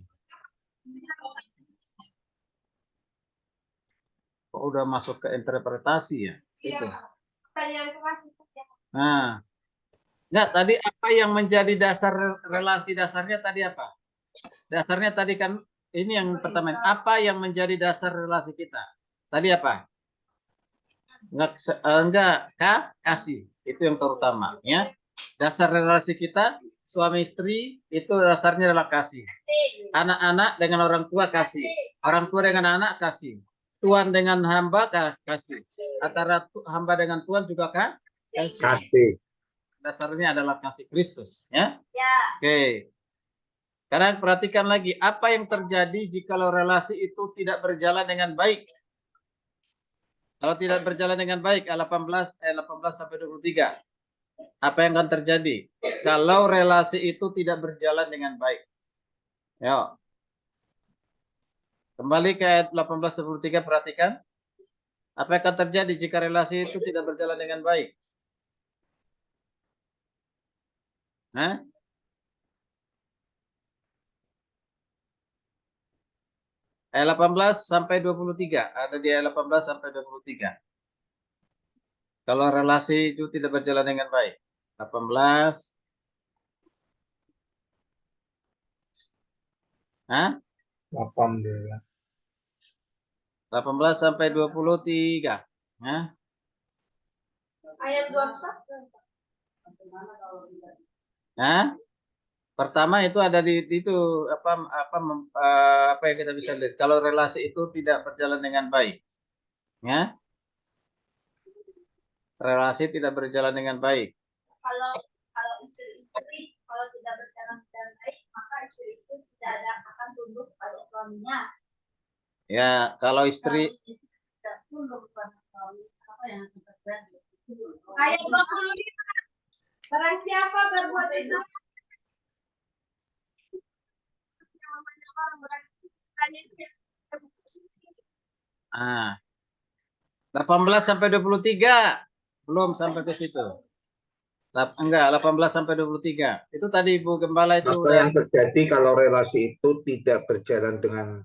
Kok udah masuk ke interpretasi ya? Itu. Pertanyaan terakhir. Nah, enggak, tadi apa yang menjadi dasar relasi dasarnya tadi apa? Dasarnya tadi kan ini yang pertama. Apa yang menjadi dasar relasi kita? Tadi apa? Enggak, kasih. Itu yang terutama, ya. Dasar relasi kita suami istri itu dasarnya adalah kasih. Anak-anak dengan orang tua kasih. Orang tua dengan anak kasih. Tuhan dengan hamba kasih. Antara hamba dengan Tuhan juga kasih. Kasih. Dasarnya adalah kasih Kristus, ya. Ya. Oke. Sekarang perhatikan lagi apa yang terjadi jika relasi itu tidak berjalan dengan baik. Kalau tidak berjalan dengan baik, 18 sampai 23. Apa yang akan terjadi kalau relasi itu tidak berjalan dengan baik? Yuk. Kembali ke ayat 18 sampai 23, perhatikan. Apa yang akan terjadi jika relasi itu tidak berjalan dengan baik? Hah? Ayat 18 sampai 23. Ada di ayat 18 sampai 23. Kalau relasi itu tidak berjalan dengan baik. 18. Hah? 18. 18 sampai 23. Hah? Ayat 21. Hah? Pertama itu ada di itu apa yang kita bisa lihat kalau relasi itu tidak berjalan dengan baik. Ya? Relasi tidak berjalan dengan baik. Kalau istri kalau tidak berjalan dengan baik, maka istri tidak akan tunduk pada suaminya. Ya, kalau istri Tidak tunduk pada suami, apa yang akan terjadi? Ayat 25. Barang siapa berbuat itu ah 18 sampai 23 belum sampai ke situ. Enggak, 18 sampai 23. Itu tadi Ibu Gembala itu Apa yang terjadi kalau relasi itu tidak berjalan dengan,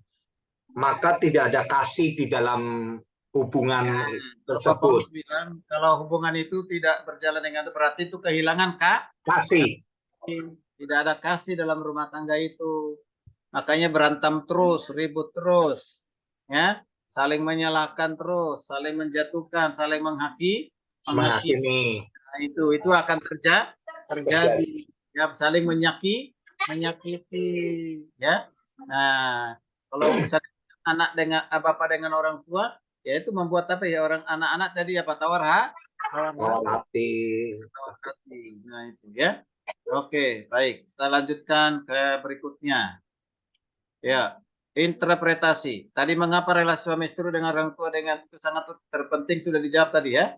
maka tidak ada kasih di dalam hubungan tersebut. bilang kalau hubungan itu tidak berjalan dengan berarti itu kehilangan Kasih. tidak ada kasih dalam rumah tangga itu. Makanya berantem terus, ribut terus, ya, saling menyalahkan terus, saling menjatuhkan, saling menghakimi. Nah, itu akan terjadi, ya, saling menyakiti, ya. Nah, kalau misalnya anak dengan bapak dengan orang tua, ya itu membuat apa ya orang anak-anak tadi apa tawar hati. Nah itu ya. Oke, baik. Kita lanjutkan ke berikutnya. Ya, interpretasi. Tadi mengapa relasi suami istri dengan orang tua dengan itu sangat terpenting sudah dijawab tadi ya.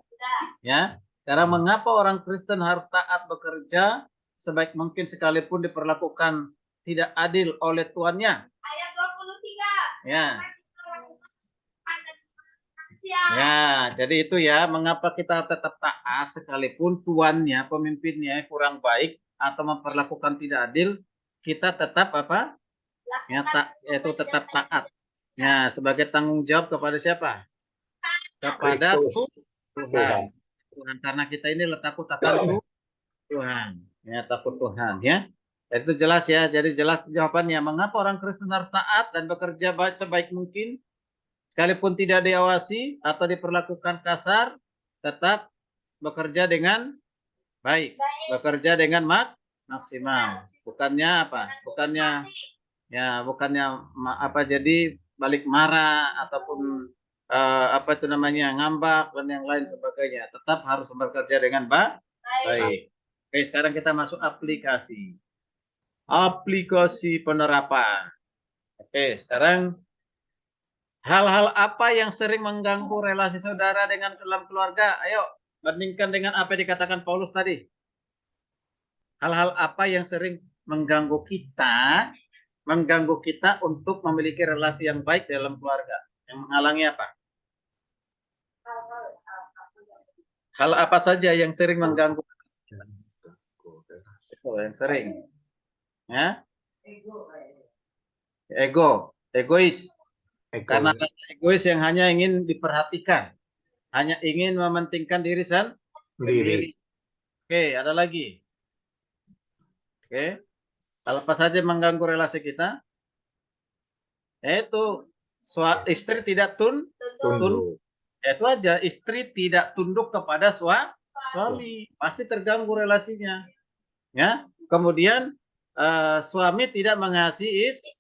Ya. Karena mengapa orang Kristen harus taat bekerja sebaik mungkin sekalipun diperlakukan tidak adil oleh tuannya. ayat 23. Ya. Ya, jadi itu ya, mengapa kita tetap taat sekalipun tuannya, pemimpinnya kurang baik atau memperlakukan tidak adil, kita tetap apa? Ya, yaitu tetap taat. Ya, sebagai tanggung jawab kepada siapa? Kepada Tuhan. Tuhan, karena kita ini takut akan Tuhan. Ya, takut Tuhan ya. Itu jelas ya. Jadi jelas jawabannya. Mengapa orang Kristen harus taat dan bekerja sebaik mungkin? Sekalipun tidak diawasi atau diperlakukan kasar, tetap bekerja dengan baik. Bekerja dengan maksimal. Bukannya apa? Bukannya apa jadi balik marah ataupun apa itu namanya, ngambak dan yang lain sebagainya. Tetap harus bekerja dengan baik. Oke, sekarang kita masuk aplikasi. Aplikasi penerapan. Oke, sekarang hal-hal apa yang sering mengganggu relasi saudara dengan dalam keluarga? Ayo, bandingkan dengan apa yang dikatakan Paulus tadi. Hal-hal apa yang sering mengganggu kita untuk memiliki relasi yang baik dalam keluarga? Yang menghalangi apa? Hal apa saja yang sering mengganggu? Oh, yang sering. Ya? Egois. Karena egois yang hanya ingin diperhatikan. Hanya ingin mementingkan diri sendiri. Oke, ada lagi. Oke. Hal apa saja mengganggu relasi kita? Itu istri tidak tunduk. Itu aja, istri tidak tunduk kepada suami, pasti terganggu relasinya. Ya. Kemudian suami tidak mengasihi istri.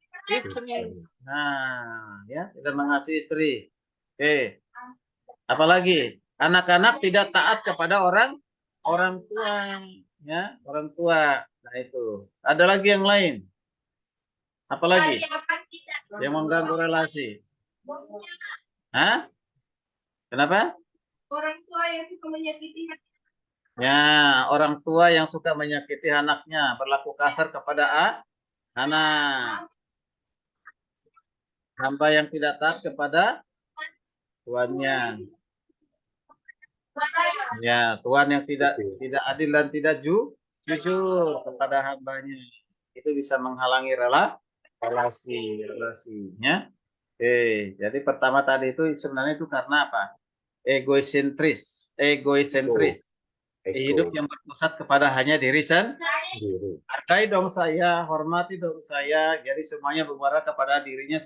Nah, ya, tidak mengasihi istri. Oke. Apalagi anak-anak tidak taat kepada orang tua, ya, orang tua. Nah, itu. Ada lagi yang lain. Apalagi yang mengganggu relasi? Hah? Kenapa? Orang tua yang suka menyakiti hati. Ya, orang tua yang suka menyakiti anaknya, berlaku kasar kepada anak. Hamba yang tidak taat kepada tuannya. Ya, tuan yang tidak adil dan tidak jujur kepada hambanya. Itu bisa menghalangi relasinya. Jadi pertama tadi itu sebenarnya itu karena apa? Egoisentris. Hidup yang berpusat kepada hanya diri sendiri. Hargai dong saya, hormati dong saya. Jadi semuanya bermuara kepada dirinya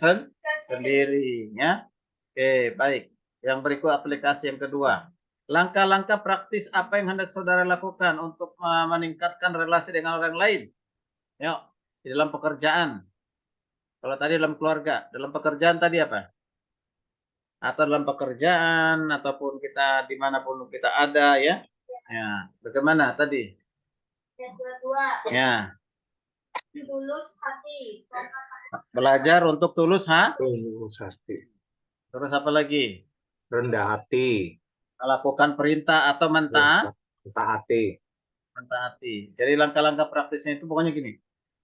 sendiri. Ya. Oke, baik. Yang berikut aplikasi yang kedua. Langkah-langkah praktis apa yang hendak saudara lakukan untuk meningkatkan relasi dengan orang lain? Yuk, di dalam pekerjaan. Kalau tadi dalam keluarga, dalam pekerjaan tadi apa? Atau dalam pekerjaan, ataupun kita dimanapun kita ada, ya. Ya, bagaimana tadi? Yang kedua, Ya, tulus hati. belajar untuk tulus Tulus hati. Terus apa lagi? Rendah hati. Melakukan perintah atau Mentaati. Jadi langkah-langkah praktisnya itu pokoknya gini.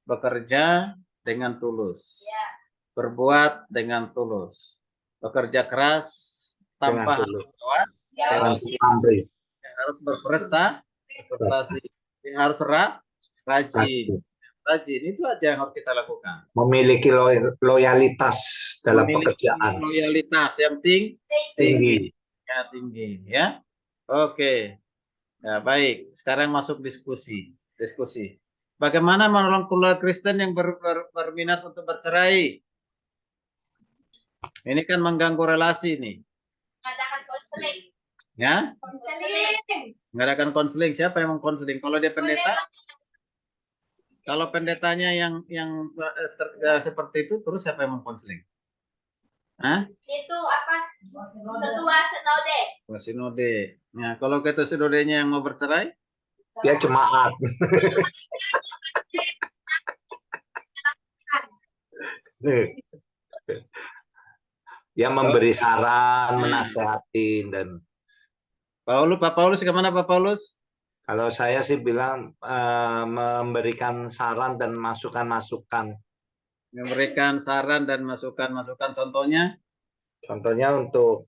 Bekerja dengan tulus. Ya. Berbuat dengan tulus. Bekerja keras tanpa harus berprestasi. Harus rajin. Itu aja yang harus kita lakukan. Memiliki loyalitas dalam pekerjaan. Loyalitas yang tinggi. Ya, tinggi. Ya. Oke. Ya, baik. Sekarang masuk diskusi. Bagaimana menolong keluarga Kristen yang berminat untuk bercerai? Ini kan mengganggu relasi nih. Mengadakan konseling. Ya? Konseling. Mengadakan konseling. Siapa yang mengkonseling? Kalau dia pendeta? Kalau pendetanya yang seperti itu, terus siapa yang mengkonseling? Hah? Itu apa? Ketua sinode. Ketua sinode. Nah, kalau ketua sinodenya yang mau bercerai? Ya jemaat. Ya memberi saran, menasehati dan. Pak Paulus kemana Pak Paulus? Kalau saya sih bilang memberikan saran dan masukan-masukan. Memberikan saran dan masukan-masukan, contohnya? Contohnya untuk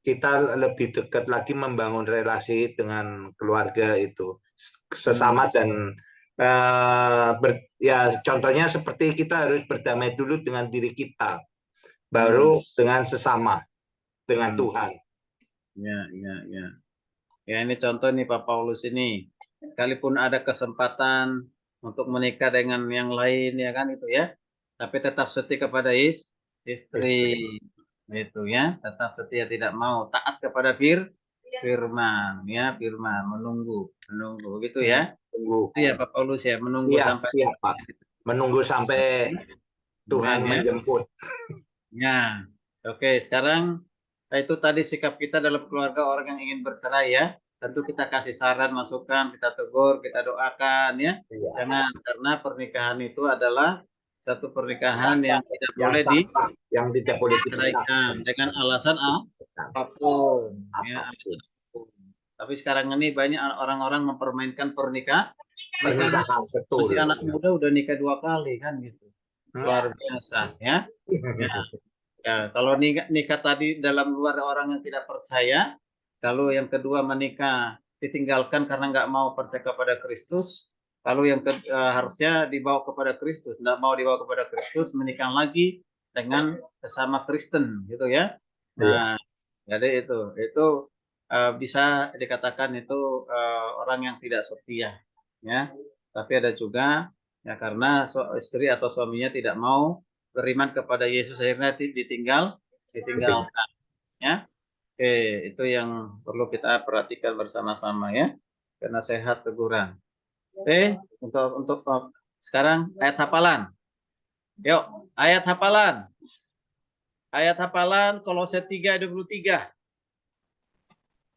kita lebih dekat lagi membangun relasi dengan keluarga itu sesama dan ya contohnya seperti kita harus berdamai dulu dengan diri kita, baru dengan sesama, dengan Tuhan. Ya ini contoh nih Pak Paulus ini, sekalipun ada kesempatan untuk menikah dengan yang lain ya kan itu ya, tapi tetap setia kepada istri. Itu ya, tetap setia, tidak mau taat kepada firman ya, firman, menunggu gitu ya. Itu ya Pak Paulus ya, menunggu sampai siapa? Menunggu sampai Tuhan menjemput. Ya, oke. Sekarang itu tadi sikap kita dalam keluarga orang yang ingin bercerai ya. Tentu kita kasih saran, masukan, kita tegur, kita doakan ya. Iya. Jangan, karena pernikahan itu adalah satu pernikahan yang tidak Yang boleh sah, yang tidak boleh diceraikan dipisahkan. dengan alasan apapun. Ya, alasan apapun. Tapi sekarang ini banyak orang-orang mempermainkan pernikahan. Pernikahan, betul. Masih anak muda udah nikah 2 kali kan gitu. Luar biasa ya. Ya. Ya, kalau nikah tadi dalam luar orang yang tidak percaya, kalau yang kedua menikah ditinggalkan karena nggak mau percaya kepada Kristus, lalu yang harusnya dibawa kepada Kristus, nggak mau dibawa kepada Kristus, menikah lagi dengan sesama Kristen, gitu ya. Nah, jadi itu bisa dikatakan itu orang yang tidak setia, ya. Tapi ada juga ya karena istri atau suaminya tidak mau beriman kepada Yesus akhirnya ditinggalkan ya. Oke, itu yang perlu kita perhatikan bersama-sama ya. Karena sehat teguran. Oke, untuk sekarang ayat hafalan. Yuk, ayat hafalan. Ayat hafalan Kolose 3:23.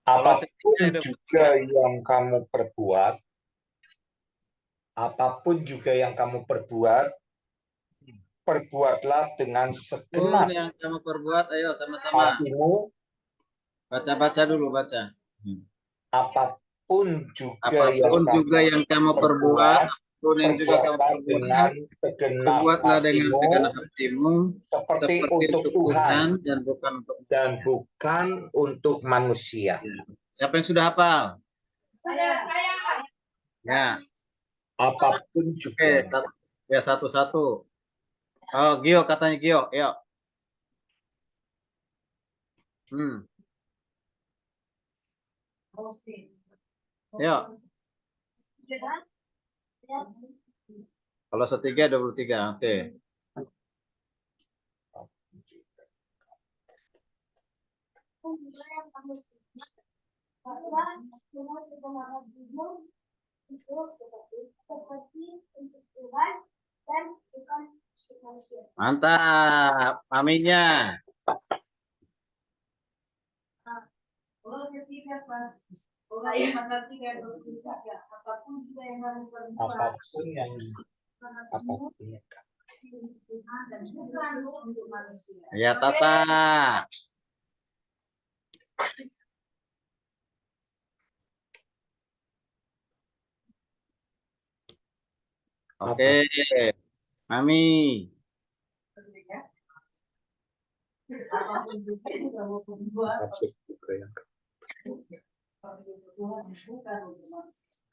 Kolose Apapun 3:23. juga yang kamu perbuat, apapun juga yang kamu perbuat, perbuatlah dengan segenap yang kamu perbuat, ayo sama-sama. hatimu. Baca-baca dulu, baca. Apapun juga yang kamu perbuat, apapun yang juga kamu perbuatlah dengan perbuat, segenap perbuatlah dengan hatimu, segenap hatimu, seperti seperti untuk untuk Tuhan Tuhan dan bukan untuk dan manusia. bukan untuk manusia. Siapa yang sudah hafal? Saya. Ya, Apapun oke, juga. ya satu-satu. Oh, Gio katanya Gio, yuk. Yuk. Kalau setiga 23, oke. Mantap, aminnya. Kolose 3:23. Apapun juga yang kamu perbuat, Apapun yang Tuhan dan bukan untuk manusia. Ya, Tata. Oke, Mami. Apapun juga yang kamu perbuat,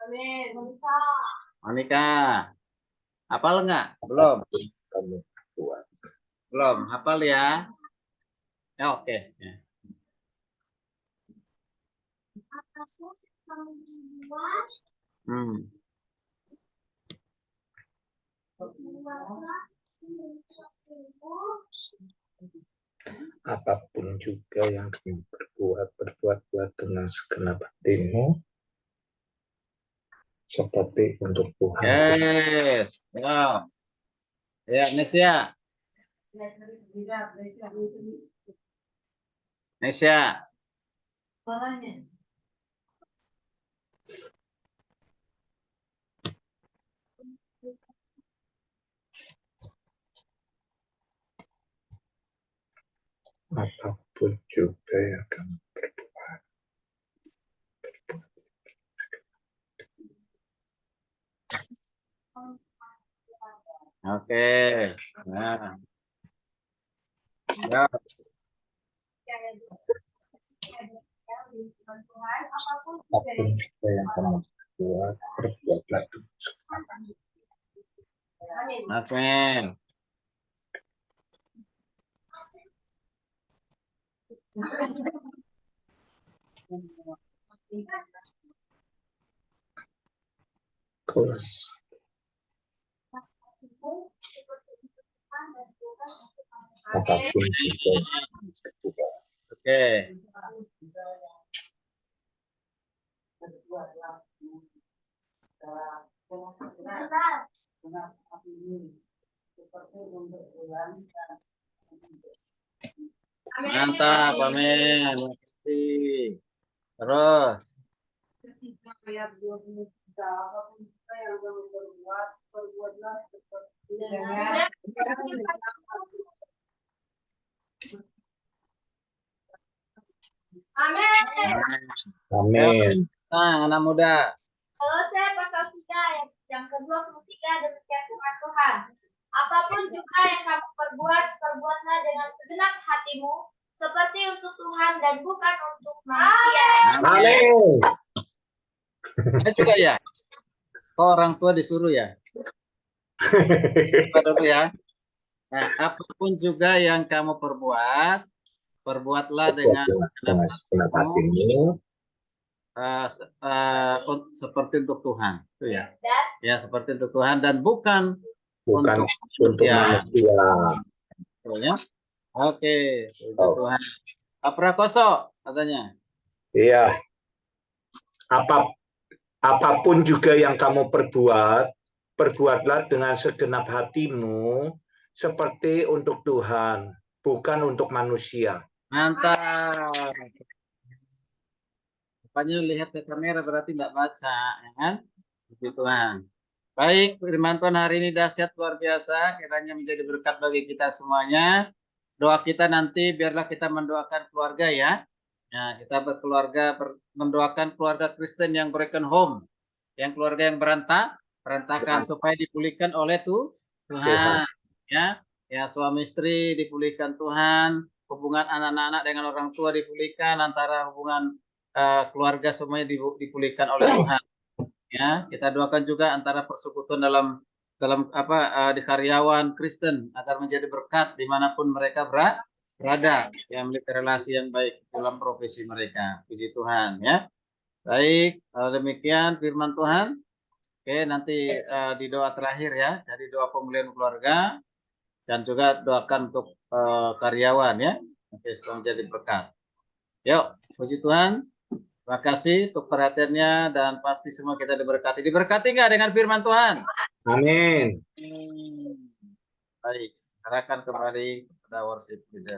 Amin. Monika. Hafal nggak? Belum. Belum. Hafal ya. Ya, oke. Ya. Apapun juga yang kamu perbuat, perbuatlah dengan segenap hatimu, seperti untuk Tuhan. Yes. Ya. Ya, Nesia. Nesia. Apapun juga yang kamu perbuat. Oke. Nah. Ya. Apapun juga yang kamu perbuat, perbuatlah dengan segenap hati. Amin. Kelas. Apapun juga yang kamu perbuat. Oke. Amin. Mantap, amin. Terima kasih. Terus. Ketika ayat 23, apapun juga yang kamu berbuat, perbuatlah seperti dengan Amin. Amin. Nah, anak muda. Kolose pasal 3 ayat yang ke-23 demikian firman Tuhan. Apapun juga yang kamu perbuat, perbuatlah dengan segenap hatimu, seperti untuk Tuhan dan bukan untuk manusia. Amin. Saya juga ya. Oh, orang tua disuruh ya. Coba dulu ya. Nah, apapun juga yang kamu perbuat, perbuatlah dengan Dengan segenap hatimu. seperti untuk Tuhan. Itu ya. Dan Ya, seperti untuk Tuhan dan bukan Bukan untuk untuk manusia. manusia. Betul ya? Oke, puji Oh. Tuhan. Pak Prakoso katanya. Iya. Apapun juga yang kamu perbuat, perbuatlah dengan segenap hatimu seperti untuk Tuhan, bukan untuk manusia. Mantap. Rupanya lihat ke kamera berarti tidak baca, ya kan? Puji Tuhan. Baik, firman Tuhan hari ini dahsyat luar biasa, kiranya menjadi berkat bagi kita semuanya. Doa kita nanti biarlah kita mendoakan keluarga ya. Ya, kita berkeluarga mendoakan keluarga Kristen yang broken home, yang keluarga yang berantakan supaya dipulihkan oleh Tuhan. Ya, ya suami istri dipulihkan Tuhan, hubungan anak-anak dengan orang tua dipulihkan, antara hubungan keluarga semuanya dipulihkan oleh Tuhan. Ya, kita doakan juga antara persekutuan dalam di karyawan Kristen agar menjadi berkat dimanapun mereka berada, yang memiliki relasi yang baik dalam profesi mereka. Puji Tuhan ya. Baik, kalau demikian firman Tuhan. Oke, nanti di doa terakhir ya, jadi doa pemulihan keluarga dan juga doakan untuk karyawan ya, oke, supaya menjadi berkat. Yuk, puji Tuhan. Terima kasih untuk perhatiannya dan pasti semua kita diberkati. Diberkati nggak dengan firman Tuhan? Amin. Baik, serahkan kembali kepada worship leader.